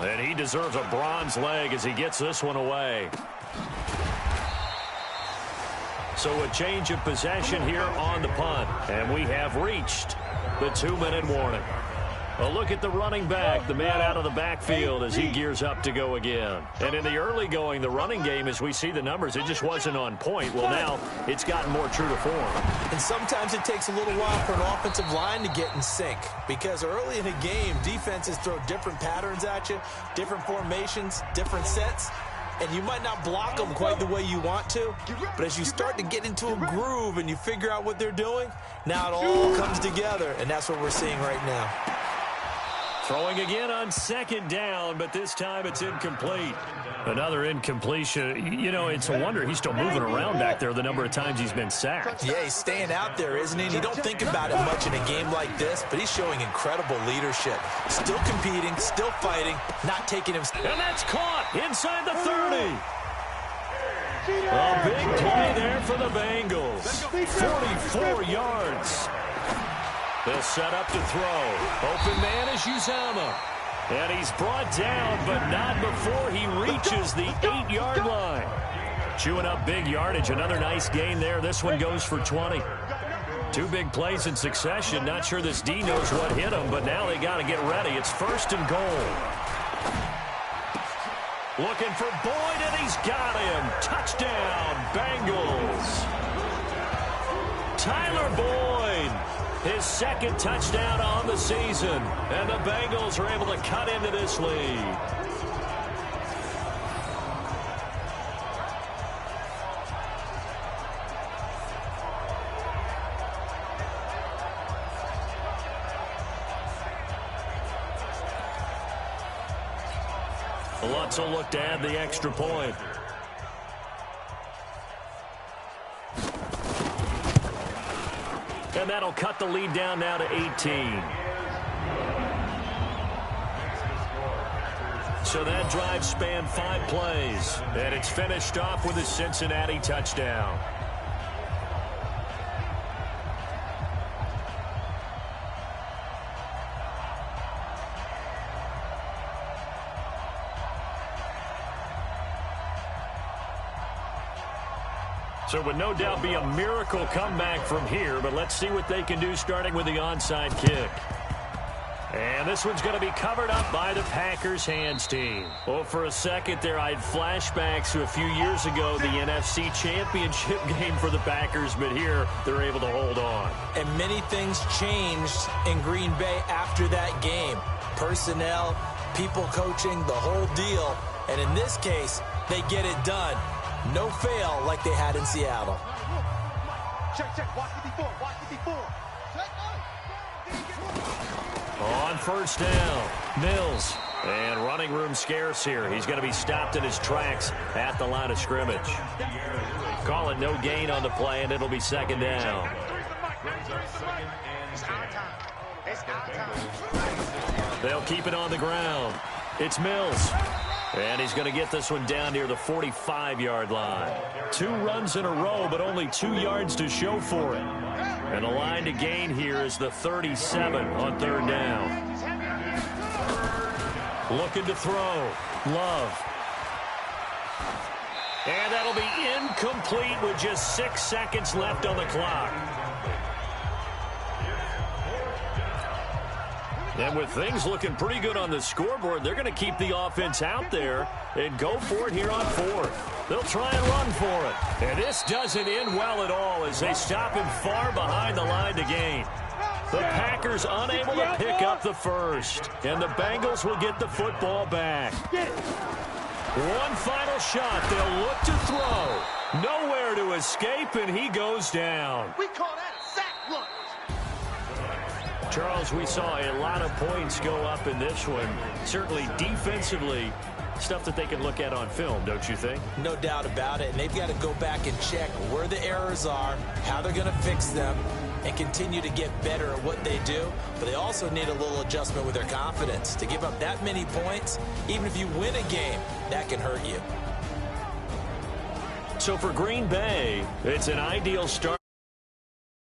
And he deserves a bronze leg as he gets this one away. So a change of possession here on the punt. And we have reached the 2-minute warning. A look at the running back, the man out of the backfield as he gears up to go again. And in the early going, the running game, as we see the numbers, it just wasn't on point. Well, now it's gotten more true to form. And sometimes it takes a little while for an offensive line to get in sync, because early in a game, defenses throw different patterns at you, different formations, different sets, and you might not block them quite the way you want to, but as you start to get into a groove and you figure out what they're doing, now it all comes together, and that's what we're seeing right now. Throwing again on second down, but this time it's incomplete. Another incompletion. You know, it's a wonder he's still moving around back there the number of times he's been sacked. Yeah, he's staying out there, isn't he? And you don't think about it much in a game like this, but he's showing incredible leadership. Still competing, still fighting, not taking him. And that's caught inside the 30. A big play there for the Bengals. 44 yards. They'll set up to throw. Open man is Uzama. And he's brought down, but not before he reaches the 8-yard line. Chewing up big yardage. Another nice gain there. This one goes for 20. Two big plays in succession. Not sure this D knows what hit him, but now they got to get ready. It's 1st and goal. Looking for Boyd, and he's got him. Touchdown, Bengals. Tyler Boyd. His second touchdown on the season. And the Bengals are able to cut into this lead. Lutz will look to add the extra point. And that'll cut the lead down now to 18. So that drive spanned 5 plays. And it's finished off with a Cincinnati touchdown. So it would no doubt be a miracle comeback from here, but let's see what they can do starting with the onside kick. And this one's going to be covered up by the Packers hands team. Well, for a second there, I had flashbacks to a few years ago, the NFC Championship game for the Packers, but here they're able to hold on. And many things changed in Green Bay after that game. Personnel, people coaching, the whole deal. And in this case, they get it done. No fail like they had in Seattle. Check. Watch 54. Watch 54. On 1st down, Mills. And running room scarce here. He's going to be stopped in his tracks at the line of scrimmage. Call it no gain on the play, and it'll be 2nd down. They'll keep it on the ground. It's Mills. And he's going to get this one down near the 45-yard line. 2 runs in a row, but only 2 yards to show for it. And the line to gain here is the 37 on 3rd down. Looking to throw. Love. And that'll be incomplete with just 6 seconds left on the clock. And with things looking pretty good on the scoreboard, they're going to keep the offense out there and go for it here on 4th. They'll try and run for it. And this doesn't end well at all as they stop him far behind the line to gain. The Packers unable to pick up the first. And the Bengals will get the football back. One final shot. They'll look to throw. Nowhere to escape, and he goes down. We call that a sack lunch. Charles, we saw a lot of points go up in this one. Certainly defensively, stuff that they can look at on film, don't you think? No doubt about it. And they've got to go back and check where the errors are, how they're going to fix them, and continue to get better at what they do. But they also need a little adjustment with their confidence. To give up that many points, even if you win a game, that can hurt you. So for Green Bay, it's an ideal start.